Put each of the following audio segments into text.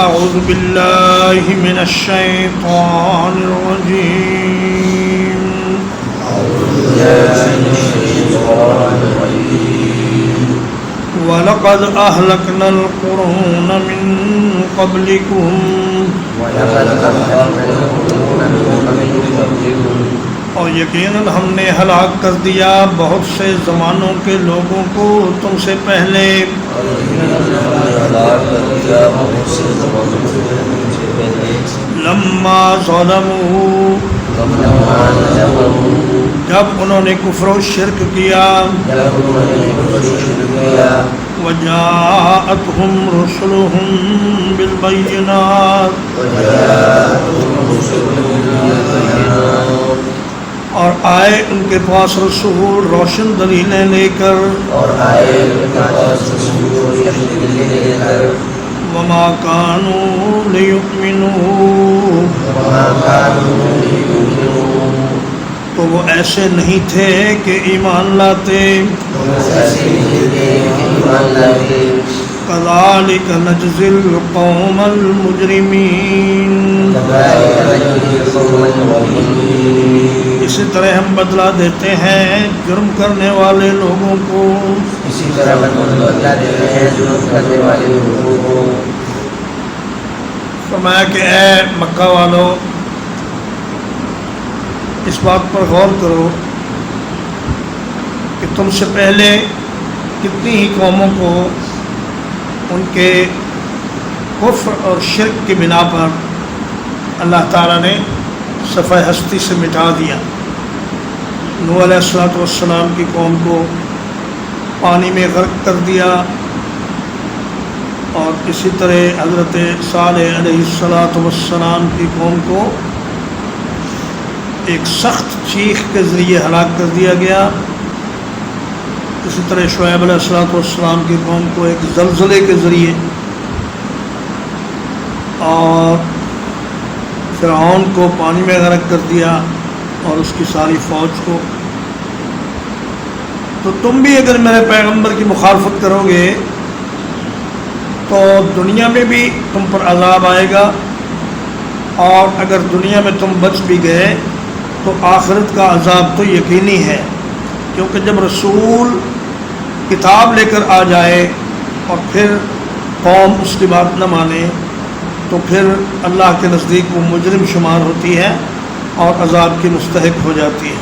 أعوذ بالله من الشيطان الرجيم وَلَقَدْ أَهْلَكْنَا الْقُرُونَ مِنْ قَبْلِكُمْ اور یقیناً ہم نے ہلاک کر دیا بہت سے زمانوں کے لوگوں کو تم سے پہلے لما ظلموا جب انہوں نے کفر و شرک کیا وجاءتهم رسلهم بالبينات اور آئے ان کے پاس رسول روشن دلیلیں لے کر وما كانوا ليؤمنوا تو وہ ایسے نہیں تھے کہ ایمان لاتے كذلك نجزي القوم المجرمين اسی طرح ہم بدلہ دیتے ہیں جرم کرنے والے لوگوں کو فرمایا کہ اے مکہ والو اس بات پر غور کرو کہ تم سے پہلے کتنی ہی قوموں کو ان کے کفر اور شرک کی بنا پر اللہ تعالیٰ نے صفحہ ہستی سے مٹا دیا۔ نوح علیہ السلام کی قوم کو پانی میں غرق کر دیا، اور اسی طرح حضرت صالح علیہ السلام کی قوم کو ایک سخت چیخ کے ذریعے ہلاک کر دیا گیا۔ اسی طرح شعیب علیہ السلام کی قوم کو ایک زلزلے کے ذریعے، اور فرعون کو پانی میں غرق کر دیا اور اس کی ساری فوج کو۔ تو تم بھی اگر میرے پیغمبر کی مخالفت کرو گے تو دنیا میں بھی تم پر عذاب آئے گا، اور اگر دنیا میں تم بچ بھی گئے تو آخرت کا عذاب تو یقینی ہے، کیونکہ جب رسول کتاب لے کر آ جائے اور پھر قوم اس کی بات نہ مانے تو پھر اللہ کے نزدیک وہ مجرم شمار ہوتی ہے اور عذاب کی مستحق ہو جاتی ہے۔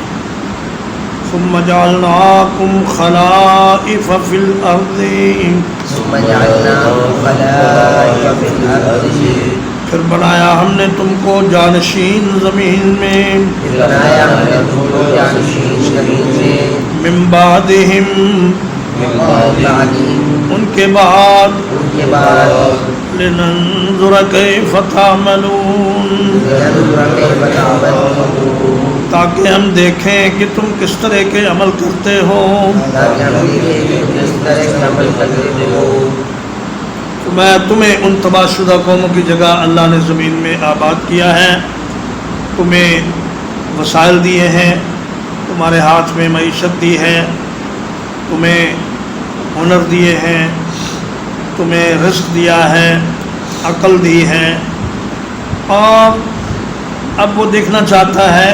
ثم جعلناکم خلائف فی الارض پھر بنایا ہم نے تم کو جانشین زمین میں من بعدہم ان کے بعد لننظر کیف تعملون تاکہ ہم دیکھیں کہ تم کس طرح کے عمل کرتے ہو۔ میں تمہیں ان تباہ شدہ قوموں کی جگہ اللہ نے زمین میں آباد کیا ہے، تمہیں وسائل دیے ہیں، تمہارے ہاتھ میں معیشت دی ہے، تمہیں ہنر دیے ہیں، تمہیں رزق دیا ہے، عقل دی ہے، اور اب وہ دیکھنا چاہتا ہے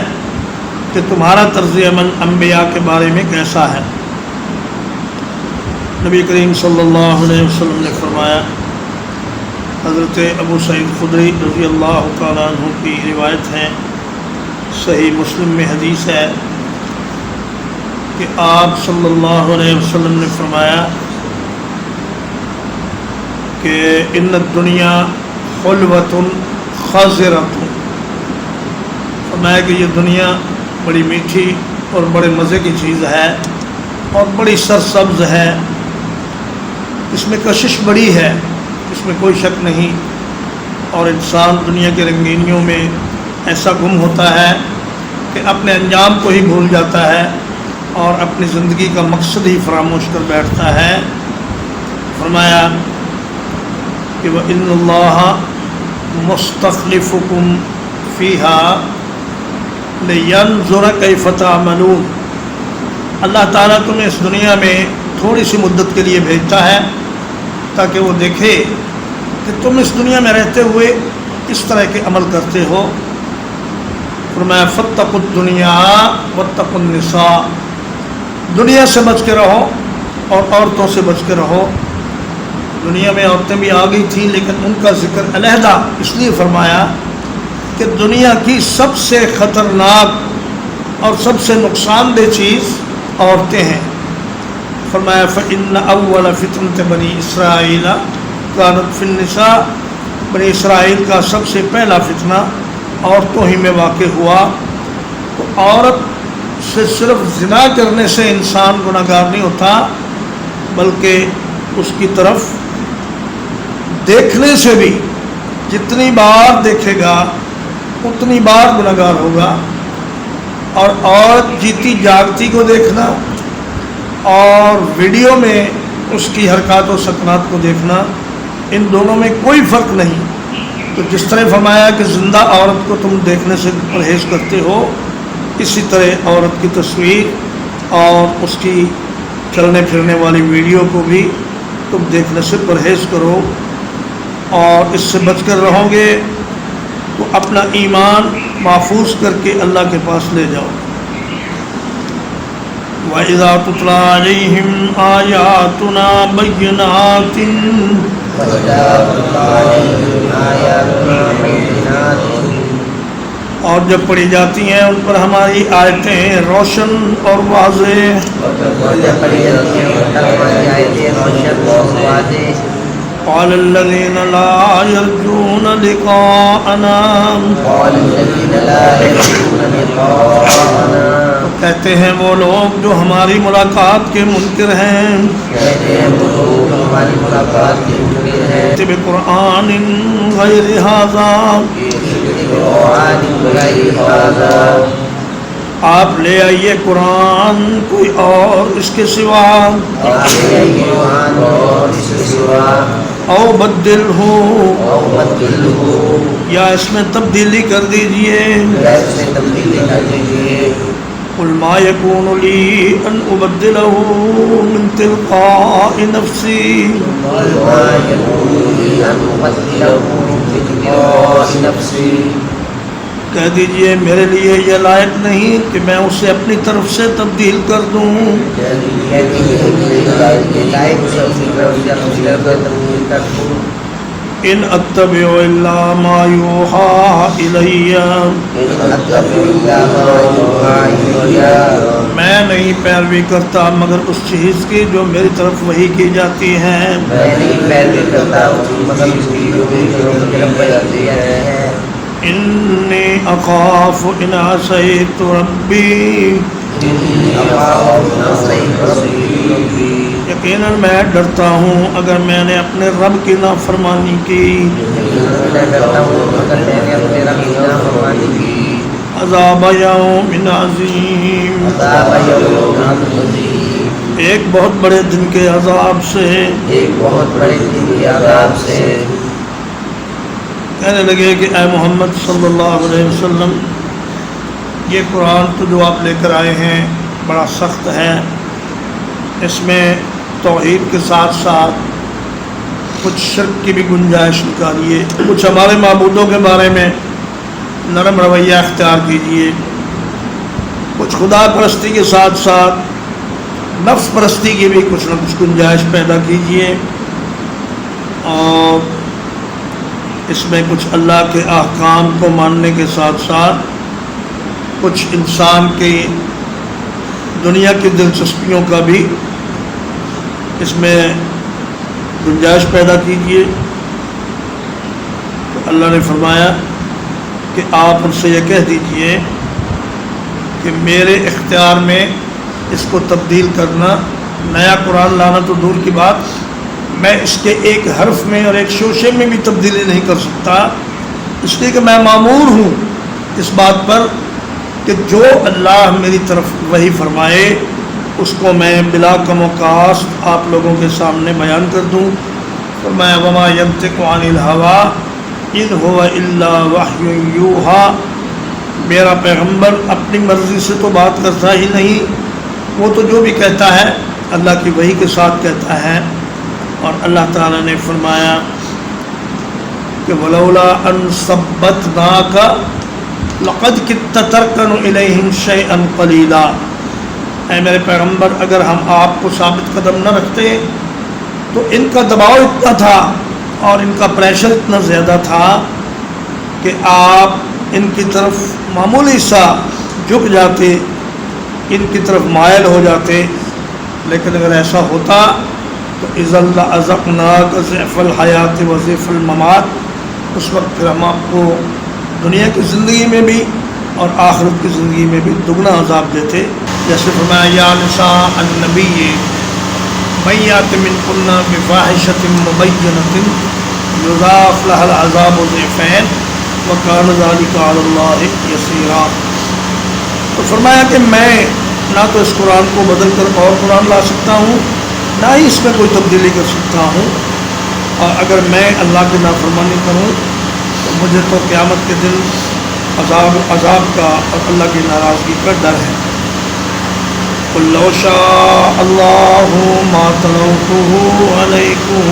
کہ تمہارا طرز عمل انبیاء کے بارے میں کیسا ہے۔ نبی کریم صلی اللہ علیہ وسلم نے فرمایا، حضرت ابو سعید خدری رضی اللہ تعالیٰ عنہ کی روایت ہے، صحیح مسلم میں حدیث ہے کہ آپ صلی اللہ علیہ وسلم نے فرمایا کہ ان الدنیا حلوۃ خاضرۃ، فرمایا کہ یہ دنیا بڑی میٹھی اور بڑے مزے کی چیز ہے اور بڑی سرسبز ہے، اس میں کشش بڑی ہے، اس میں کوئی شک نہیں، اور انسان دنیا کی رنگینیوں میں ایسا گم ہوتا ہے کہ اپنے انجام کو ہی بھول جاتا ہے اور اپنی زندگی کا مقصد ہی فراموش کر بیٹھتا ہے۔ فرمایا کہ وَإِنَّ اللَّهَ مُسْتَخْلِفُكُمْ فِيهَا لِيَنْظُرَ كَيْفَ تَعْمَلُونَ، اللہ تعالیٰ تمہیں اس دنیا میں تھوڑی سی مدت کے لیے بھیجتا ہے تاکہ وہ دیکھے کہ کہ تم اس دنیا میں رہتے ہوئے اس طرح کے عمل کرتے ہو. فرمایا فاتقوا الدنیا واتقوا النساء، دنیا سے بچ کے رہو اور عورتوں سے بچ کے رہو. دنیا میں عورتیں بھی آ گئی تھیں لیکن ان کا ذکر علیحدہ اس لیے فرمایا کہ دنیا کی سب سے خطرناک اور سب سے نقصان دہ چیز عورتیں ہیں. فرمایا فإن أول فتنة بنی اسرائیل كانت في النساء، بنی اسرائیل کا سب سے پہلا فتنہ عورتوں ہی میں واقع ہوا. تو عورت سے صرف زنا کرنے سے انسان گناہگار نہیں ہوتا، بلکہ اس کی طرف دیکھنے سے بھی جتنی بار دیکھے گا اتنی بار گناہگار ہوگا. اور عورت جیتی جاگتی کو دیکھنا اور ویڈیو میں اس کی حرکات و سکنات کو دیکھنا، ان دونوں میں کوئی فرق نہیں. تو جس طرح فرمایا کہ زندہ عورت کو تم دیکھنے سے پرہیز کرتے ہو، اسی طرح عورت کی تصویر اور اس کی چلنے پھرنے والی ویڈیو کو بھی تم دیکھنے سے پرہیز کرو. اور اس سے بچ کر رہو گے تو اپنا ایمان محفوظ کر کے اللہ کے پاس لے جاؤ. وَإِذَا تُتْلَىٰ عَلَيْهِمْ آيَاتُنَا بَيِّنَاتٍ، اور جب پڑھی جاتی ہیں ان پر ہماری آیتیں روشن اور واضح. قال الذين لا يرجون لقاءنا، کہتے ہیں وہ لوگ جو ہماری ملاقات کے منکر ہیں. طب قرآن غیر ھذا، آپ لے آئیے قرآن کوئی اور اس کے سوا. او بدل ہو، یا اس میں تبدیلی کر دیجئے. قل ما يكون لي ان ابدله من تلقاء نفسي، کہہ دیجئے میرے لیے یہ لائق نہیں کہ میں اسے اپنی طرف سے تبدیل کر دوں. ان اتبع الا ما یوحى الی، میں نہیں پیروی کرتا مگر اس چیز کی جو میری طرف وحی کی جاتی ہے. انی اخاف ان عصیت ربی، یقیناً میں ڈرتا ہوں اگر میں نے اپنے رب کی نافرمانی کی. عذاب یوم عظیم، ایک بہت بڑے دن کے عذاب سے. کہنے لگے کہ اے محمد صلی اللہ علیہ وسلم، یہ قرآن تو جو آپ لے کر آئے ہیں بڑا سخت ہے. اس میں توحید کے ساتھ ساتھ کچھ شرک کی بھی گنجائش نکالیے، کچھ ہمارے معبودوں کے بارے میں نرم رویہ اختیار کیجیے، کچھ خدا پرستی کے ساتھ ساتھ نفس پرستی کی بھی کچھ نہ کچھ گنجائش پیدا کیجیے. اور اس میں کچھ اللہ کے احکام کو ماننے کے ساتھ ساتھ کچھ انسان کی دنیا کی دلچسپیوں کا بھی اس میں گنجائش پیدا کیجیے. تو اللہ نے فرمایا کہ آپ ان سے یہ کہہ دیجئے کہ میرے اختیار میں اس کو تبدیل کرنا، نیا قرآن لانا تو دور کی بات، میں اس کے ایک حرف میں اور ایک شوشے میں بھی تبدیلی نہیں کر سکتا، اس لیے کہ میں مامور ہوں اس بات پر کہ جو اللہ میری طرف وحی فرمائے اس کو میں بلا کم و کاست آپ لوگوں کے سامنے بیان کر دوں. فرمایا وما ینطق عن الہوی ان هو الا وحی یوحی، میرا پیغمبر اپنی مرضی سے تو بات کرتا ہی نہیں، وہ تو جو بھی کہتا ہے اللہ کی وحی کے ساتھ کہتا ہے. اور اللہ تعالیٰ نے فرمایا کہ ولولا ان ثبتناک لقد کدت ترکن الیہم شیئا قلیلا، اے میرے پیغمبر اگر ہم آپ کو ثابت قدم نہ رکھتے تو ان کا دباؤ اتنا تھا اور ان کا پریشر اتنا زیادہ تھا کہ آپ ان کی طرف معمولی سا جھک جاتے، ان کی طرف مائل ہو جاتے، لیکن اگر ایسا ہوتا تو اذا لأذقناک ضعف الحیات و ضعف الممات، اس وقت پھر ہم آپ کو دنیا کی زندگی میں بھی اور آخرت کی زندگی میں بھی دگنا عذاب دیتے۔ جیسے فرمایا یا نساء النبی من یأت منکن بفاحشۃ مبینۃ یضاعف لها العذاب ضعفین وکان ذلک علی اللہ یسیرا۔ تو فرمایا کہ میں نہ تو اس قرآن کو بدل کر اور قرآن لا سکتا ہوں، نہ ہی اس میں کوئی تبدیلی کر سکتا ہوں، اور اگر میں اللہ کی نافرمانی کروں تو مجھے تو قیامت کے دن عذاب کا اور اللہ کی ناراضگی کا ڈر ہے۔ قل لو شاء اللہ ما تلوته علیکم،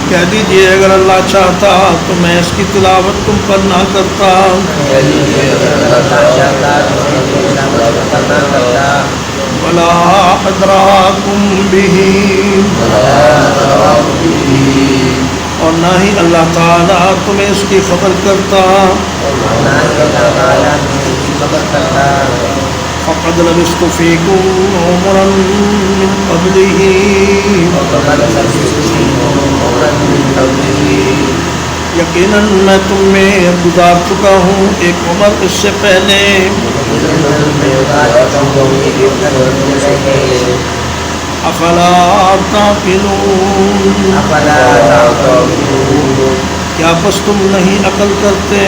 کہہ دیجئے اگر اللہ چاہتا تو میں اس کی تلاوت تم پر نہ کرتا، ولا ادراکم بہ، اور نہ ہی اللہ تعالیٰ تمہیں اس کی خبر کرتا، فقد لبثت فیکم عمرا من قبلہ، یقیناً میں تم میں گزار چکا ہوں ایک عمر اس سے پہلے، افلا تعقلون، کیا پس تم نہیں عقل کرتے؟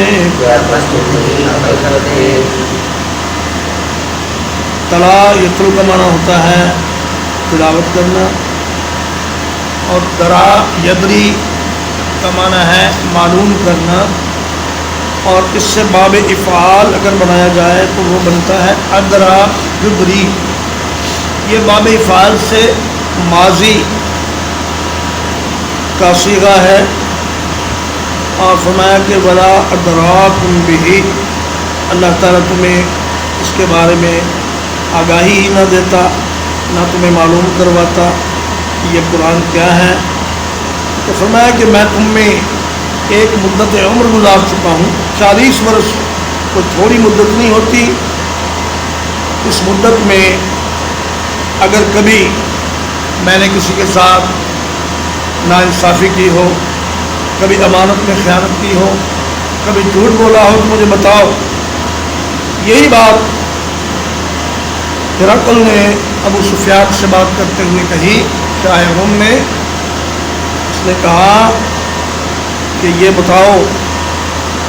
تلا یتلو کا معنی ہوتا ہے تلاوت کرنا، اور درا یدری کا معنی ہے معلوم کرنا، اور اس سے باب افعال اگر بنایا جائے تو وہ بنتا ہے ادرا یدری، یہ باب افعال سے ماضی کا صیغہ ہے، اور فرمایا کہ ولا ادراکم بہ، اللہ تعالیٰ تمہیں اس کے بارے میں آگاہی ہی نہ دیتا، نہ تمہیں معلوم کرواتا کہ یہ قرآن کیا ہے۔ تو فرمایا کہ میں تم میں ایک مدت عمر گزار چکا ہوں، 40 برس کوئی تھوڑی مدت نہیں ہوتی۔ اس مدت میں اگر کبھی میں نے کسی کے ساتھ ناانصافی کی ہو، کبھی امانت میں خیانت کی ہو، کبھی جھوٹ بولا ہو تو مجھے بتاؤ۔ یہی بات ہرقل نے ابو سفیان سے بات کرتے ہوئے کہی، شاہ روم نے، اس نے کہا کہ یہ بتاؤ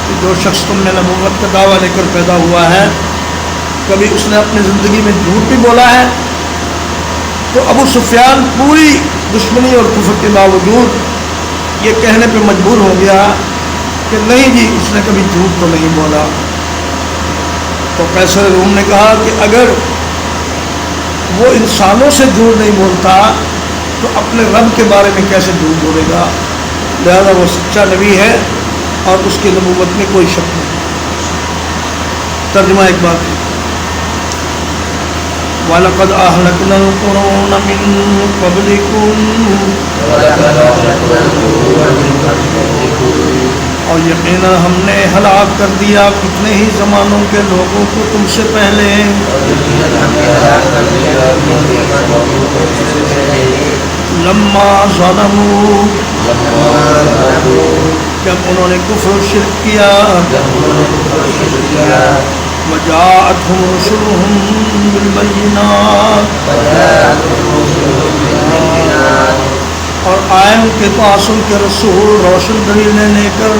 کہ جو شخص تم میں نبوت کا دعویٰ لے کر پیدا ہوا ہے، کبھی اس نے اپنی زندگی میں جھوٹ بھی بولا ہے؟ تو ابو سفیان پوری دشمنی اور کفر کے باوجود یہ کہنے پہ مجبور ہو گیا کہ نہیں جی اس نے کبھی جھوٹ تو نہیں بولا۔ تو قیصر روم نے کہا کہ اگر وہ انسانوں سے جھوٹ نہیں بولتا تو اپنے رب کے بارے میں کیسے جھوٹ بولے گا؟ لہذا وہ سچا نبی ہے اور اس کی نبوت میں کوئی شک نہیں۔ ترجمہ ایک بات ہے، وَلَقَدْ أَهْلَكْنَا الْقُرُونَ مِن قَبْلِكُمْ، اور یقیناً ہم نے ہلاک کر دیا کتنے ہی زمانوں کے لوگوں کو تم سے پہلے، لما ظلموا، جب انہوں نے کفر و شرک کیا، وجاءتهم رسلهم بالبينات، اور آئے ان کے پاس ان کے رسول روشن دلیلیں لے کر،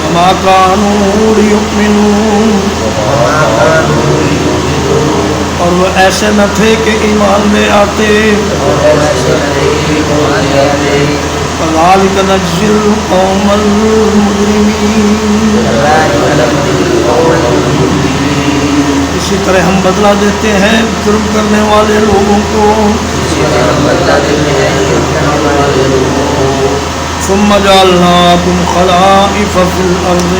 وما كانوا ليؤمنوا، اور اور وہ ایسے نہ تھے کہ ایمان لے آتے كذلك نجزي القوم المجرمين اسی طرح ہم بدلہ دیتے ہیں جرم کرنے والے لوگوں کو ثم جعلناكم خلائف في الأرض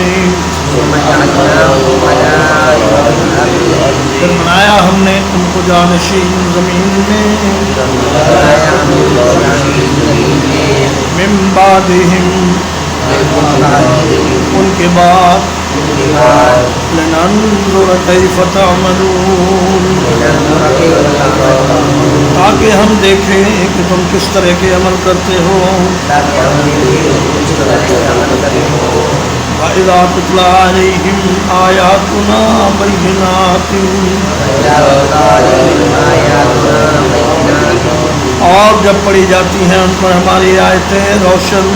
پھر بنایا ہم نے تم کو جانشین زمین میں من بعدہم ان کے بعد لننظر کیف تعملون تاکہ ہم دیکھیں کہ تم کس طرح کے عمل کرتے ہو وَإِذَا تُتْلَى عَلَيْهِمْ آيَاتُنَا بَيِّنَاتٍ اور جب پڑھی جاتی ہیں ان پر ہماری آیتیں روشن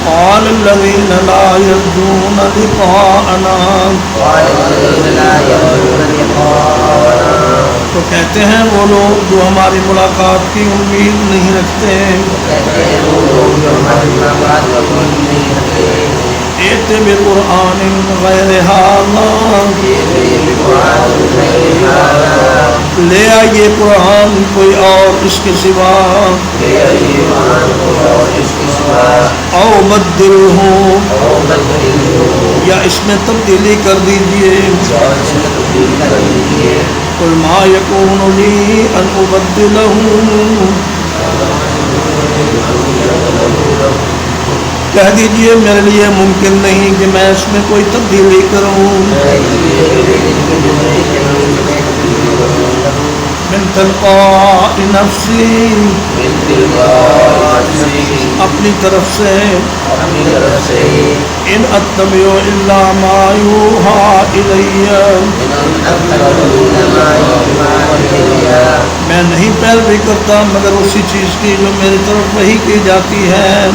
قال الذين لا يرجون لقاءنا تو کہتے ہیں وہ لوگ جو ہماری ملاقات کی امید نہیں رکھتے ایتے بقرآن غیر ھذا لے آئیے قرآن کوئی اور اس کے سوا او بدلہ یا اس میں تبدیلی کر دیجئے قل ما یکون لی ان ابدلہ کہہ دیجئے میرے لیے ممکن نہیں کہ میں اس میں کوئی تبدیلی کروں من تلقاء نفسی اپنی طرف سے ان اتبع الا ما یوحى الی میں نہیں پیروی کرتا مگر اسی چیز کی جو میری طرف وحی کی جاتی ہے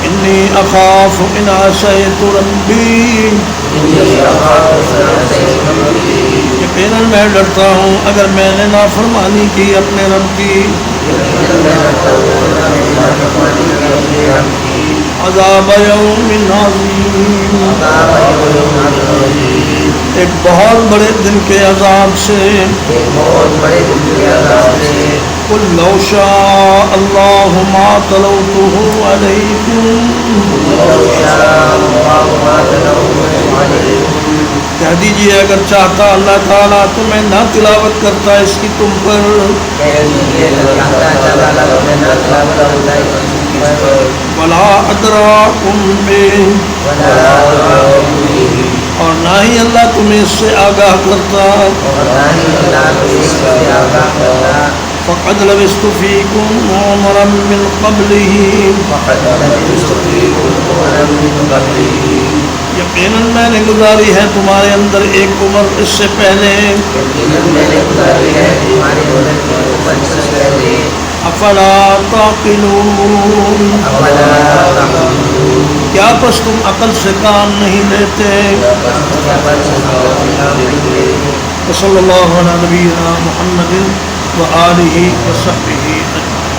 انی اخاف ان عصیت ربی یقیناً میں ڈرتا ہوں اگر میں نے نافرمانی کی اپنے رب کی عذاب یوم عظیم ایک بہت بڑے دن کے عذاب سے قل لو شاء اللہ ما تلوته علیکم کہہ دیجئے اگر چاہتا اللہ تعالیٰ تو میں نہ تلاوت کرتا اس کی تم پر ولا ادراکم بہ اور نہ ہی اللہ تمہیں اس سے آگاہ کرتا فقد لبثت فیکم عمرا من قبلہ یقیناً میں نے گزاری ہے تمہارے اندر ایک عمر اس سے پہلے افلا تعقلون کیا پس تم عقل سے کام نہیں لیتے صلی اللہ علیہ نبینا محمد وآلہ وصحبہ اجمعین.